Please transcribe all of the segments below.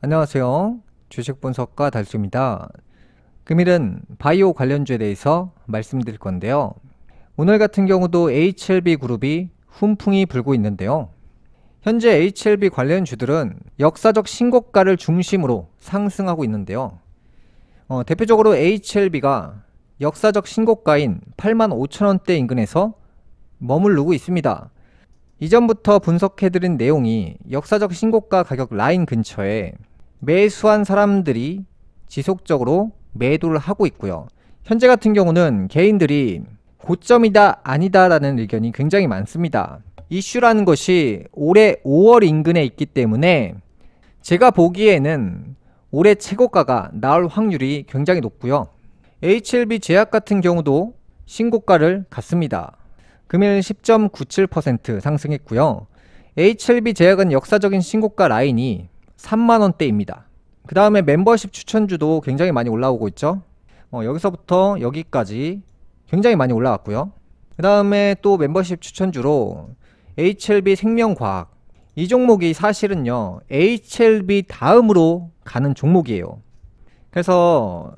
안녕하세요. 주식분석가 달수입니다. 금일은 바이오 관련주에 대해서 말씀드릴 건데요. 오늘 같은 경우도 HLB 그룹이 훈풍이 불고 있는데요. 현재 HLB 관련주들은 역사적 신고가를 중심으로 상승하고 있는데요. 대표적으로 HLB가 역사적 신고가인 85,000원대 인근에서 머무르고 있습니다. 이전부터 분석해드린 내용이 역사적 신고가 가격 라인 근처에 매수한 사람들이 지속적으로 매도를 하고 있고요. 현재 같은 경우는 개인들이 고점이다 아니다 라는 의견이 굉장히 많습니다. 이슈라는 것이 올해 5월 인근에 있기 때문에 제가 보기에는 올해 최고가가 나올 확률이 굉장히 높고요. HLB 제약 같은 경우도 신고가를 갔습니다. 금일 10.97% 상승했고요. HLB 제약은 역사적인 신고가 라인이 3만원대입니다. 그 다음에 멤버십 추천주도 굉장히 많이 올라오고 있죠. 여기서부터 여기까지 굉장히 많이 올라왔고요. 그 다음에 또 멤버십 추천주로 HLB 생명과학, 이 종목이 사실은요 HLB 다음으로 가는 종목이에요. 그래서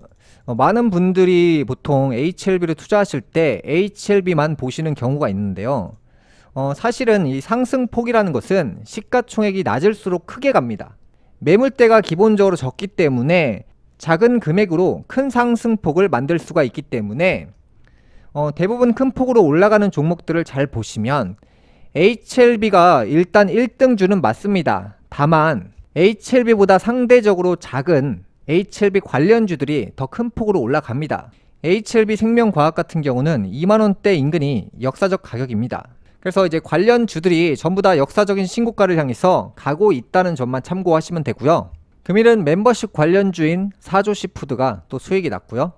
많은 분들이 보통 HLB를 투자하실 때 HLB만 보시는 경우가 있는데요. 사실은 이 상승폭이라는 것은 시가총액이 낮을수록 크게 갑니다. 매물대가 기본적으로 적기 때문에 작은 금액으로 큰 상승폭을 만들 수가 있기 때문에 대부분 큰 폭으로 올라가는 종목들을 잘 보시면 HLB가 일단 1등주는 맞습니다. 다만 HLB보다 상대적으로 작은 HLB 관련주들이 더 큰 폭으로 올라갑니다. HLB 생명과학 같은 경우는 2만원대 인근이 역사적 가격입니다. 그래서 이제 관련주들이 전부 다 역사적인 신고가를 향해서 가고 있다는 점만 참고하시면 되고요. 금일은 멤버십 관련주인 사조시푸드가 또 수익이 났고요.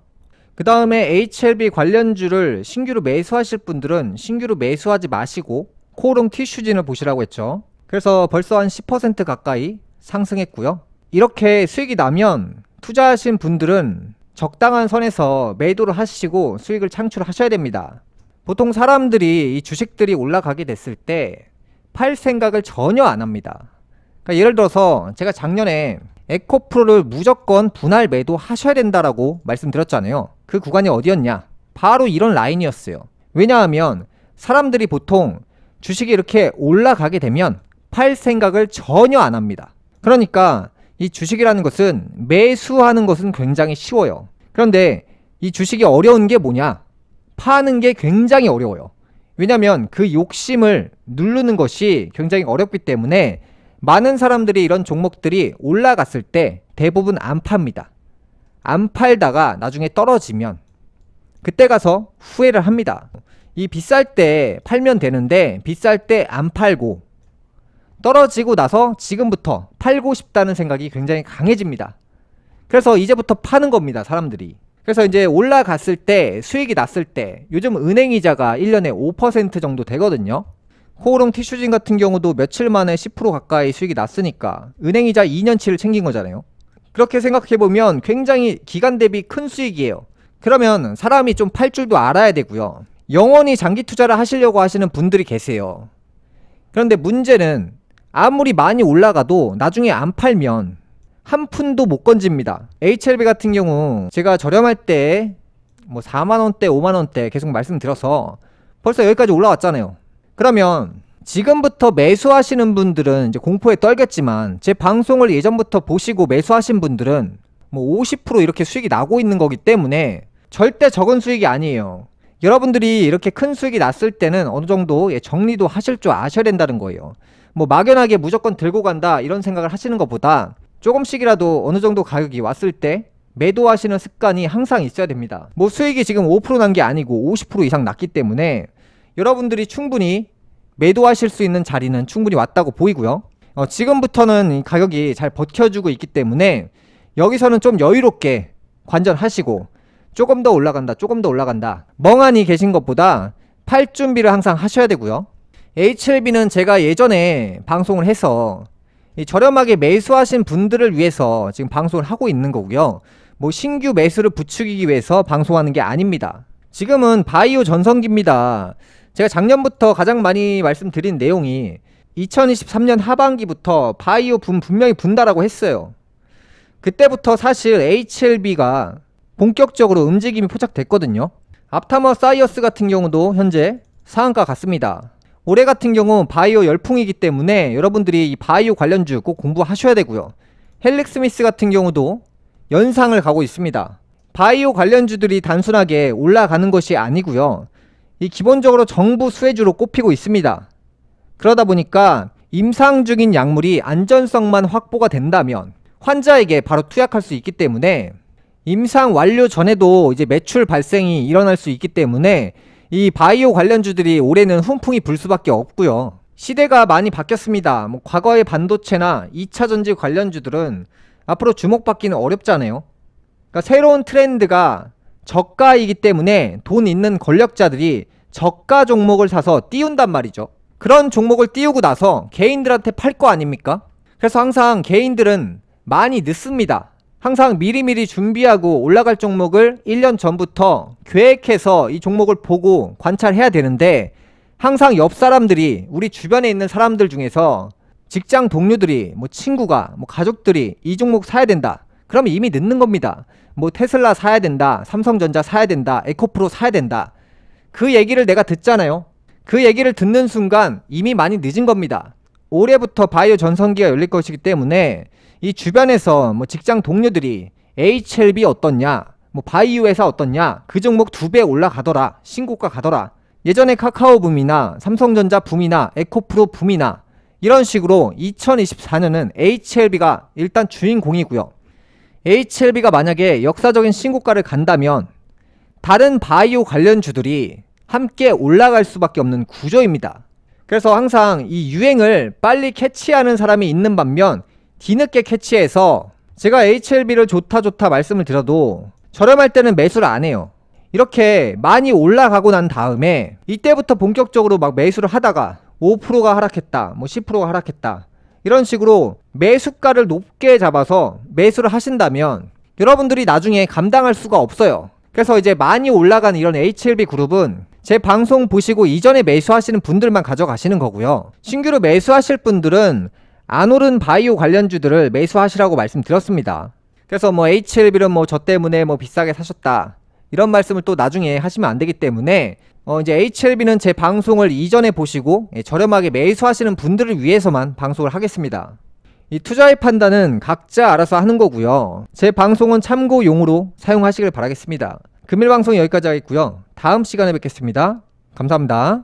그 다음에 HLB 관련주를 신규로 매수하실 분들은 신규로 매수하지 마시고 코오롱 티슈진을 보시라고 했죠. 그래서 벌써 한 10% 가까이 상승했고요. 이렇게 수익이 나면 투자하신 분들은 적당한 선에서 매도를 하시고 수익을 창출하셔야 됩니다. 보통 사람들이 이 주식들이 올라가게 됐을 때 팔 생각을 전혀 안 합니다. 그러니까 예를 들어서 제가 작년에 에코프로를 무조건 분할 매도 하셔야 된다라고 말씀드렸잖아요. 그 구간이 어디였냐? 바로 이런 라인이었어요. 왜냐하면 사람들이 보통 주식이 이렇게 올라가게 되면 팔 생각을 전혀 안 합니다. 그러니까 이 주식이라는 것은 매수하는 것은 굉장히 쉬워요. 그런데 이 주식이 어려운 게 뭐냐? 파는 게 굉장히 어려워요. 왜냐면 그 욕심을 누르는 것이 굉장히 어렵기 때문에 많은 사람들이 이런 종목들이 올라갔을 때 대부분 안 팝니다. 안 팔다가 나중에 떨어지면 그때 가서 후회를 합니다. 이 비쌀 때 팔면 되는데 비쌀 때 안 팔고 떨어지고 나서 지금부터 팔고 싶다는 생각이 굉장히 강해집니다. 그래서 이제부터 파는 겁니다, 사람들이. 그래서 이제 올라갔을 때 수익이 났을 때 요즘 은행이자가 1년에 5% 정도 되거든요. 코오롱 티슈진 같은 경우도 며칠 만에 10% 가까이 수익이 났으니까 은행이자 2년치를 챙긴 거잖아요. 그렇게 생각해보면 굉장히 기간 대비 큰 수익이에요. 그러면 사람이 좀 팔 줄도 알아야 되고요. 영원히 장기 투자를 하시려고 하시는 분들이 계세요. 그런데 문제는 아무리 많이 올라가도 나중에 안 팔면 한 푼도 못 건집니다. HLB 같은 경우 제가 저렴할 때 뭐 4만원대 5만원대 계속 말씀드려서 벌써 여기까지 올라왔잖아요. 그러면 지금부터 매수하시는 분들은 이제 공포에 떨겠지만 제 방송을 예전부터 보시고 매수하신 분들은 뭐 50% 이렇게 수익이 나고 있는 거기 때문에 절대 적은 수익이 아니에요. 여러분들이 이렇게 큰 수익이 났을 때는 어느 정도 정리도 하실 줄 아셔야 된다는 거예요. 뭐 막연하게 무조건 들고 간다 이런 생각을 하시는 것보다 조금씩이라도 어느 정도 가격이 왔을 때 매도하시는 습관이 항상 있어야 됩니다. 뭐 수익이 지금 5% 난 게 아니고 50% 이상 났기 때문에 여러분들이 충분히 매도하실 수 있는 자리는 충분히 왔다고 보이고요. 지금부터는 가격이 잘 버텨주고 있기 때문에 여기서는 좀 여유롭게 관전하시고 조금 더 올라간다 조금 더 올라간다 멍하니 계신 것보다 팔 준비를 항상 하셔야 되고요. HLB는 제가 예전에 방송을 해서 저렴하게 매수하신 분들을 위해서 지금 방송을 하고 있는 거고요. 뭐 신규 매수를 부추기기 위해서 방송하는 게 아닙니다. 지금은 바이오 전성기입니다. 제가 작년부터 가장 많이 말씀드린 내용이 2023년 하반기부터 바이오 붐 분명히 분다라고 했어요. 그때부터 사실 HLB가 본격적으로 움직임이 포착됐거든요. 앞타머 사이어스 같은 경우도 현재 상한가 같습니다. 올해 같은 경우 바이오 열풍이기 때문에 여러분들이 이 바이오 관련주 꼭 공부하셔야 되고요. 헬릭스미스 같은 경우도 연상을 가고 있습니다. 바이오 관련주들이 단순하게 올라가는 것이 아니고요. 이 기본적으로 정부 수혜주로 꼽히고 있습니다. 그러다 보니까 임상 중인 약물이 안전성만 확보가 된다면 환자에게 바로 투약할 수 있기 때문에 임상 완료 전에도 이제 매출 발생이 일어날 수 있기 때문에 이 바이오 관련주들이 올해는 훈풍이 불 수밖에 없고요. 시대가 많이 바뀌었습니다. 과거의 반도체나 2차전지 관련주들은 앞으로 주목받기는 어렵잖아요. 그러니까 새로운 트렌드가 저가이기 때문에 돈 있는 권력자들이 저가 종목을 사서 띄운단 말이죠. 그런 종목을 띄우고 나서 개인들한테 팔 거 아닙니까? 그래서 항상 개인들은 많이 늦습니다. 항상 미리미리 준비하고 올라갈 종목을 1년 전부터 계획해서 이 종목을 보고 관찰해야 되는데, 항상 옆 사람들이, 우리 주변에 있는 사람들 중에서 직장 동료들이, 친구가, 가족들이 이 종목 사야 된다. 그러면 이미 늦는 겁니다. 테슬라 사야 된다, 삼성전자 사야 된다, 에코프로 사야 된다. 그 얘기를 내가 듣잖아요. 그 얘기를 듣는 순간 이미 많이 늦은 겁니다. 올해부터 바이오 전성기가 열릴 것이기 때문에 이 주변에서 직장 동료들이 HLB 어떻냐, 바이오 회사 어떻냐, 그 종목 2배 올라가더라, 신고가 가더라, 예전에 카카오 붐이나 삼성전자 붐이나 에코프로 붐이나 이런 식으로 2024년은 HLB가 일단 주인공이고요. HLB가 만약에 역사적인 신고가를 간다면 다른 바이오 관련주들이 함께 올라갈 수밖에 없는 구조입니다. 그래서 항상 이 유행을 빨리 캐치하는 사람이 있는 반면 뒤늦게 캐치해서, 제가 HLB를 좋다 말씀을 드려도 저렴할 때는 매수를 안 해요. 이렇게 많이 올라가고 난 다음에 이때부터 본격적으로 매수를 하다가 5%가 하락했다, 10%가 하락했다, 이런 식으로 매수가를 높게 잡아서 매수를 하신다면 여러분들이 나중에 감당할 수가 없어요. 그래서 이제 많이 올라간 이런 HLB 그룹은 제 방송 보시고 이전에 매수하시는 분들만 가져가시는 거고요. 신규로 매수하실 분들은 안 오른 바이오 관련주들을 매수하시라고 말씀드렸습니다. 그래서 HLB는 저 때문에 비싸게 사셨다, 이런 말씀을 또 나중에 하시면 안 되기 때문에 이제 HLB는 제 방송을 이전에 보시고 저렴하게 매수하시는 분들을 위해서만 방송을 하겠습니다. 이 투자의 판단은 각자 알아서 하는 거고요. 제 방송은 참고용으로 사용하시길 바라겠습니다. 금일 방송 여기까지 하겠고요. 다음 시간에 뵙겠습니다. 감사합니다.